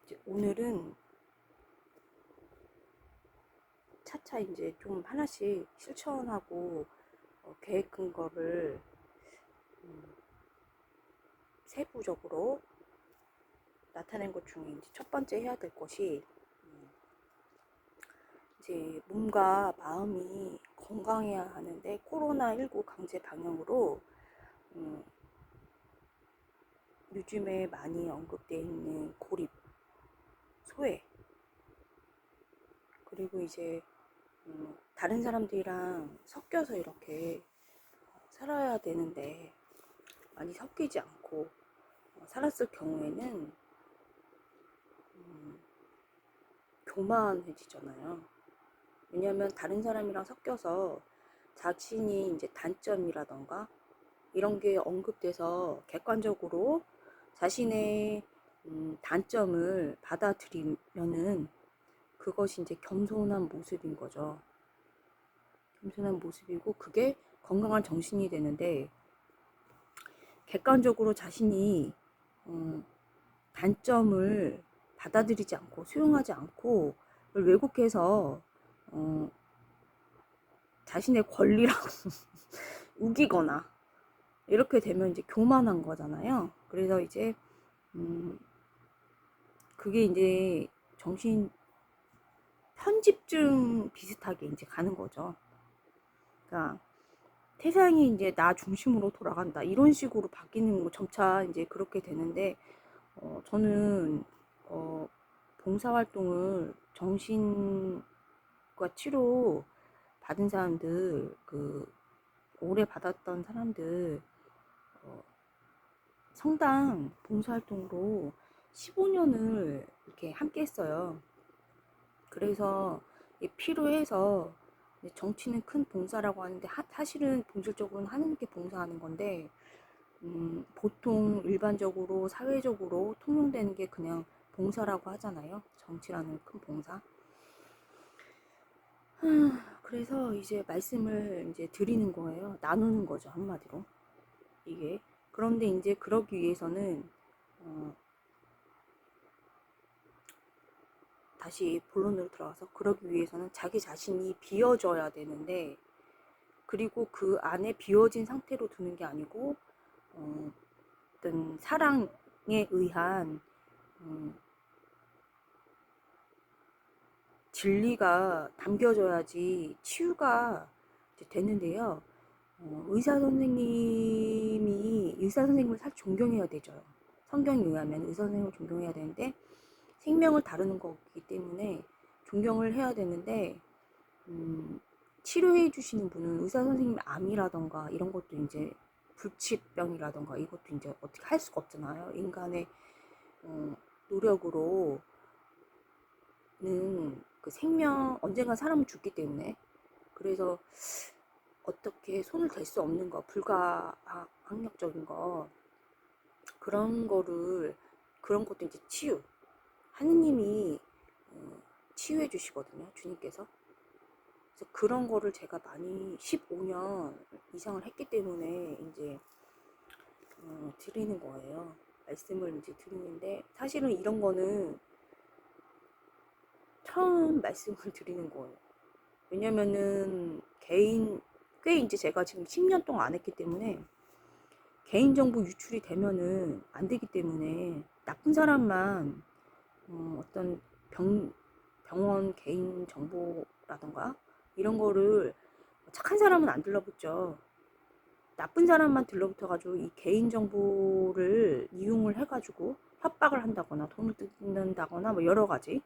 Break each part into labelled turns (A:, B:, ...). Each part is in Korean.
A: 이제 오늘은 차차 이제 좀 하나씩 실천하고 계획한 거를 세부적으로 나타낸 것 중에 이제 첫 번째 해야 될 것이 이제 몸과 마음이 건강해야 하는데 코로나19 강제 방역으로 요즘에 많이 언급되어 있는 고립, 소외, 그리고 이제 다른 사람들이랑 섞여서 이렇게 살아야 되는데 많이 섞이지 않고 살았을 경우에는 교만해지잖아요. 왜냐하면 다른 사람이랑 섞여서 자신이 이제 단점이라던가 이런 게 언급돼서 객관적으로 자신의 단점을 받아들이면은 그것이 이제 겸손한 모습인 거죠. 겸손한 모습이고 그게 건강한 정신이 되는데, 객관적으로 자신이 단점을 받아들이지 않고 수용하지 않고 그걸 왜곡해서 자신의 권리라고 우기거나 이렇게 되면 이제 교만한 거잖아요. 그래서 이제 그게 이제 정신 편집증 비슷하게 이제 가는 거죠. 그러니까 세상이 이제 나 중심으로 돌아간다 이런 식으로 바뀌는 거 점차 이제 그렇게 되는데, 저는 봉사활동을 정신과 치료 받은 사람들, 오래 받았던 사람들 성당 봉사활동으로 15년을 이렇게 함께 했어요. 그래서 필요해서 정치는 큰 봉사라고 하는데 사실은 본질적으로는 하느님께 봉사하는 건데, 보통 일반적으로 사회적으로 통용되는 게 그냥 봉사라고 하잖아요. 정치라는 큰 봉사. 그래서 이제 말씀을 이제 드리는 거예요. 나누는 거죠, 한마디로. 이게. 그런데 이제 그러기 위해서는 다시 본론으로 들어가서, 그러기 위해서는 자기 자신이 비워져야 되는데, 그리고 그 안에 비워진 상태로 두는 게 아니고 어떤 사랑에 의한 진리가 담겨져야지 치유가 되는데요. 의사 선생님을 사실 존경해야 되죠. 성경에 의하면 의사 선생님을 존경해야 되는데, 생명을 다루는 거기 때문에 존경을 해야 되는데, 치료해 주시는 분은 의사 선생님 암이라던가 이런 것도 이제 불치병이라던가 이것도 이제 어떻게 할 수가 없잖아요. 인간의 노력으로는 그 생명, 언젠가 사람은 죽기 때문에. 그래서 어떻게 손을 댈 수 없는 거, 불가항력적인 거, 그런 것도 이제 치유. 하느님이 치유해 주시거든요, 주님께서. 그래서 그런 거를 제가 많이 15년 이상을 했기 때문에 이제 드리는 거예요. 말씀을 이제 드리는데, 사실은 이런 거는 처음 말씀을 드리는 거예요. 왜냐면은 꽤 이제 제가 지금 10년 동안 안 했기 때문에 개인정보 유출이 되면은 안 되기 때문에, 나쁜 사람만 어떤 병원 개인정보라던가 이런 거를 착한 사람은 안 들러붙죠. 나쁜 사람만 들러붙어가지고 이 개인정보를 이용을 해가지고 협박을 한다거나 돈을 뜯는다거나 뭐 여러 가지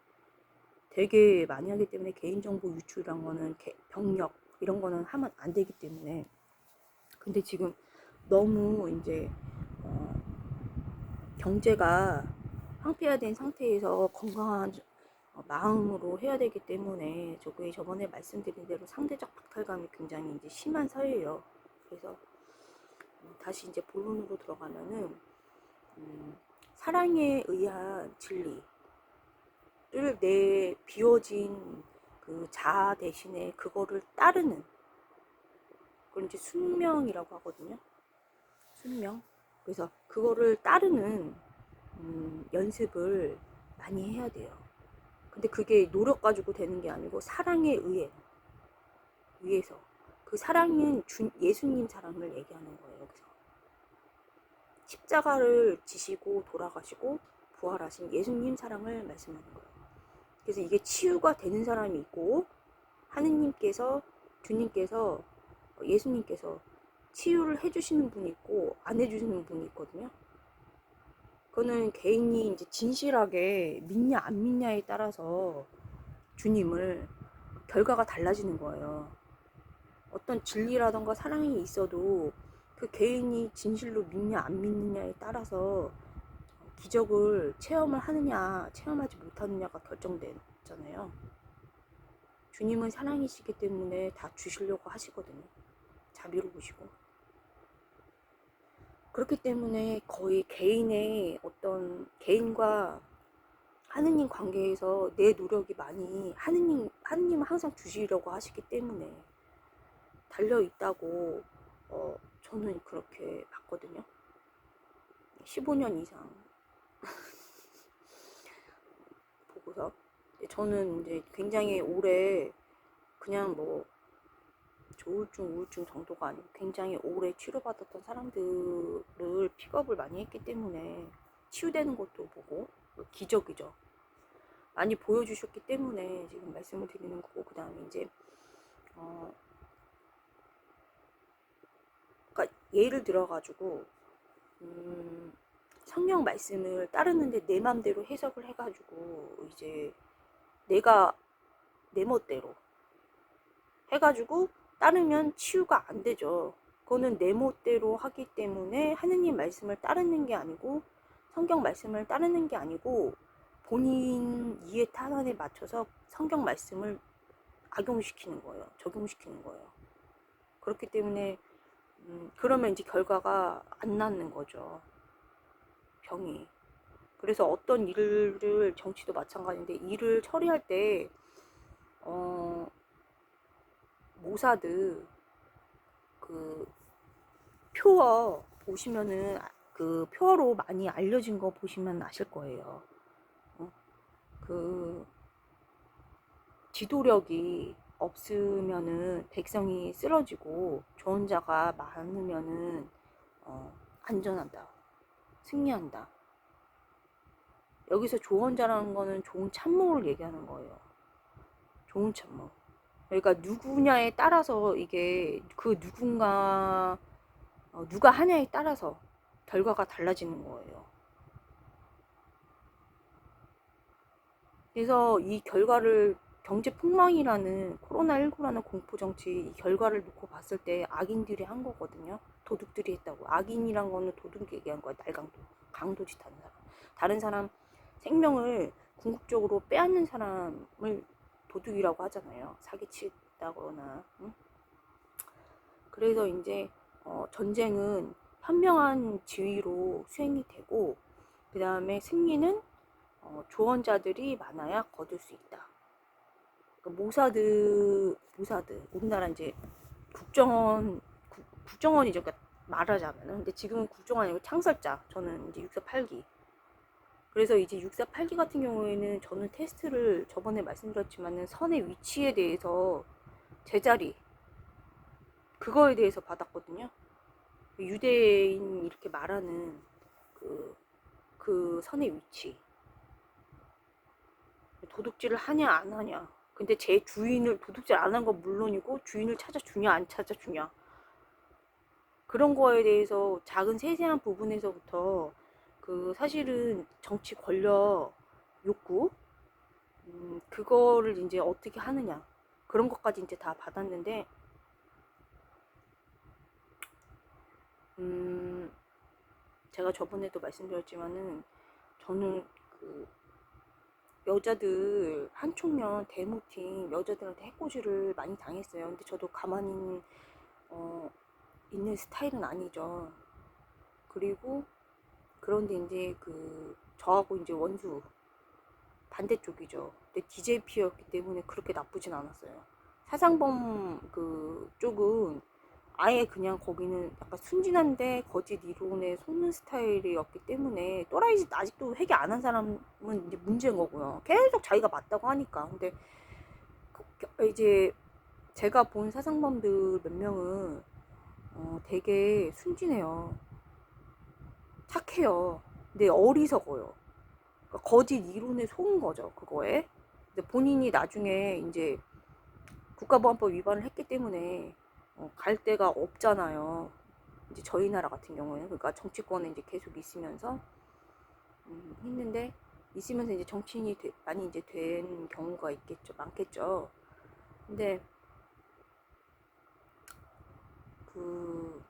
A: 되게 많이 하기 때문에, 개인정보 유출이란 거는 병력 이런 거는 하면 안 되기 때문에. 근데 지금 너무 이제 경제가 황폐화된 상태에서 건강한 마음으로 해야 되기 때문에, 저번에 말씀드린 대로 상대적 박탈감이 굉장히 이제 심한 사회예요. 그래서 다시 이제 본론으로 들어가면은 사랑에 의한 진리를 내 비워진 그 자아 대신에 그거를 따르는, 그걸 이제 순명이라고 하거든요. 순명. 그래서 그거를 따르는 연습을 많이 해야 돼요. 근데 그게 노력 가지고 되는 게 아니고 사랑에 의해서 그 사랑은 예수님 사랑을 얘기하는 거예요. 여기서 십자가를 지시고 돌아가시고 부활하신 예수님 사랑을 말씀하는 거예요. 그래서 이게 치유가 되는 사람이 있고 하느님께서 주님께서 예수님께서 치유를 해주시는 분이 있고 안 해주시는 분이 있거든요. 그거는 개인이 이제 진실하게 믿냐 안 믿냐에 따라서 주님을 결과가 달라지는 거예요. 어떤 진리라던가 사랑이 있어도 그 개인이 진실로 믿냐 안 믿느냐에 따라서 기적을 체험을 하느냐 체험하지 못하느냐가 결정되잖아요. 주님은 사랑이시기 때문에 다 주시려고 하시거든요. 자비로우시고. 그렇기 때문에 거의 개인의 어떤 개인과 하느님 관계에서 내 노력이 많이 하느님은 항상 주시려고 하시기 때문에 달려 있다고 저는 그렇게 봤거든요. 15년 이상 보고서 저는 이제 굉장히 오래 그냥 뭐 조울증, 우울증 정도가 아니고 굉장히 오래 치료받았던 사람들을 픽업을 많이 했기 때문에 치유되는 것도 보고 기적이죠. 많이 보여주셨기 때문에 지금 말씀을 드리는 거고, 그 다음에 이제 그러니까 예를 들어가지고 성경 말씀을 따르는데 내 맘대로 해석을 해가지고 이제 내가 내 멋대로 해가지고 따르면 치유가 안 되죠. 그거는 내 멋대로 하기 때문에 하느님 말씀을 따르는 게 아니고 성경 말씀을 따르는 게 아니고 본인 이해 타산에 맞춰서 성경 말씀을 악용시키는 거예요. 적용시키는 거예요. 그렇기 때문에 그러면 이제 결과가 안 낫는 거죠. 병이. 그래서 어떤 일을 정치도 마찬가지인데 일을 처리할 때 모사드 그 표어 보시면은 그 표어로 많이 알려진 거 보시면 아실 거예요. 그 지도력이 없으면은 백성이 쓰러지고 좋은 자가 많으면은 안전한다, 승리한다. 여기서 조언자라는 거는 좋은 참모를 얘기하는 거예요. 좋은 참모. 그러니까 누구냐에 따라서 이게 그 누군가 누가 하냐에 따라서 결과가 달라지는 거예요. 그래서 이 결과를 경제 폭망이라는 코로나19라는 공포정치 이 결과를 놓고 봤을 때 악인들이 한 거거든요. 도둑들이 했다고. 악인이란 거는 도둑 얘기한 거야. 날강도. 강도짓 하는 사람. 다른 사람 생명을 궁극적으로 빼앗는 사람을 도둑이라고 하잖아요. 사기치다거나. 응? 그래서 이제 전쟁은 현명한 지위로 수행이 되고 그 다음에 승리는 조언자들이 많아야 거둘 수 있다. 그러니까 모사드 우리나라 이제 국정원이죠. 그러니까 말하자면은. 근데 지금은 국정원이 아니고 창설자. 저는 이제 648기. 그래서 이제 648기 같은 경우에는 저는 테스트를 저번에 말씀드렸지만은 선의 위치에 대해서 제자리 그거에 대해서 받았거든요. 유대인 이렇게 말하는 그 선의 위치. 도둑질을 하냐 안 하냐. 근데 제 주인을 도둑질 안 한 건 물론이고 주인을 찾아주냐 안 찾아주냐. 그런 거에 대해서 작은 세세한 부분에서부터 그 사실은 정치 권력 욕구 그거를 이제 어떻게 하느냐 그런 것까지 이제 다 받았는데 제가 저번에도 말씀드렸지만은 저는 그 여자들 한총련 데모팀 여자들한테 해코지를 많이 당했어요. 근데 저도 가만히 있는 스타일은 아니죠. 그리고 그런데 이제 그 저하고 이제 원수 반대쪽이죠. 근데 DJP였기 때문에 그렇게 나쁘진 않았어요. 사상범 그 쪽은 아예 그냥 거기는 약간 순진한데 거짓 이론에 속는 스타일이었기 때문에 또라이 아직도 회개 안 한 사람은 이제 문제인 거고요. 계속 자기가 맞다고 하니까. 근데 이제 제가 본 사상범들 몇 명은 되게 순진해요. 착해요. 근데 어리석어요. 그러니까 거짓 이론에 속은 거죠. 그거에. 근데 본인이 나중에 이제 국가보안법 위반을 했기 때문에 갈 데가 없잖아요. 이제 저희 나라 같은 경우에는 그러니까 정치권에 이제 계속 있으면서 했는데 있으면서 이제 정치인이 많이 이제 된 경우가 있겠죠, 많겠죠. 근데 그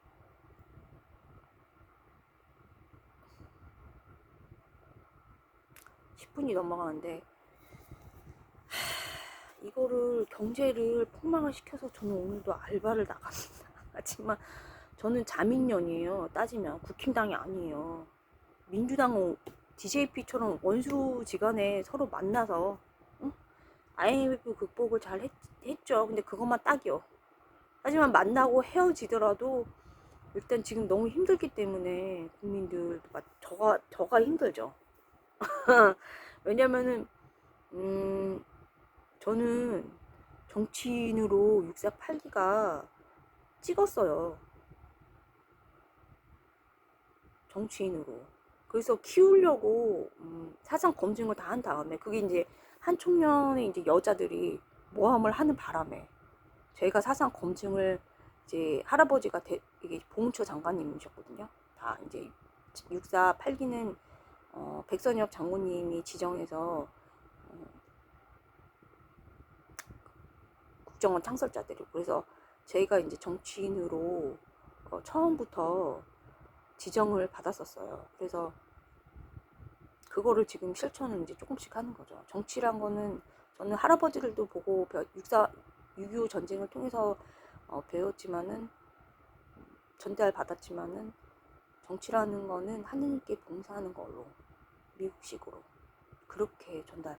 A: 10분이 넘어가는데 이거를 경제를 폭망을 시켜서 저는 오늘도 알바를 나갑니다. 하지만 저는 자민련이에요. 따지면 국힘당이 아니에요. 민주당은 DJP처럼 원수지간에 서로 만나서 응? IMF 극복을 잘 했죠. 근데 그것만 딱이요. 하지만 만나고 헤어지더라도 일단 지금 너무 힘들기 때문에 국민들 저가 힘들죠. 왜냐면은 저는 정치인으로 648기가 찍었어요. 정치인으로. 그래서 키우려고 사상 검증을 다 한 다음에 그게 이제 한 총련의 이제 여자들이 모함을 하는 바람에 저희가 사상 검증을 이제 할아버지가 이게 봉처 장관님이셨거든요. 다 이제 648기는 백선엽 장군님이 지정해서 국정원 창설자들이 그래서 저희가 이제 정치인으로 처음부터 지정을 받았었어요. 그래서 그거를 지금 실천을 이제 조금씩 하는 거죠. 정치란 거는 저는 할아버지들도 보고 6.25 전쟁을 통해서 배웠지만은 전달 받았지만은 정치라는 거는 하느님께 봉사하는 걸로 미국식으로 그렇게 전달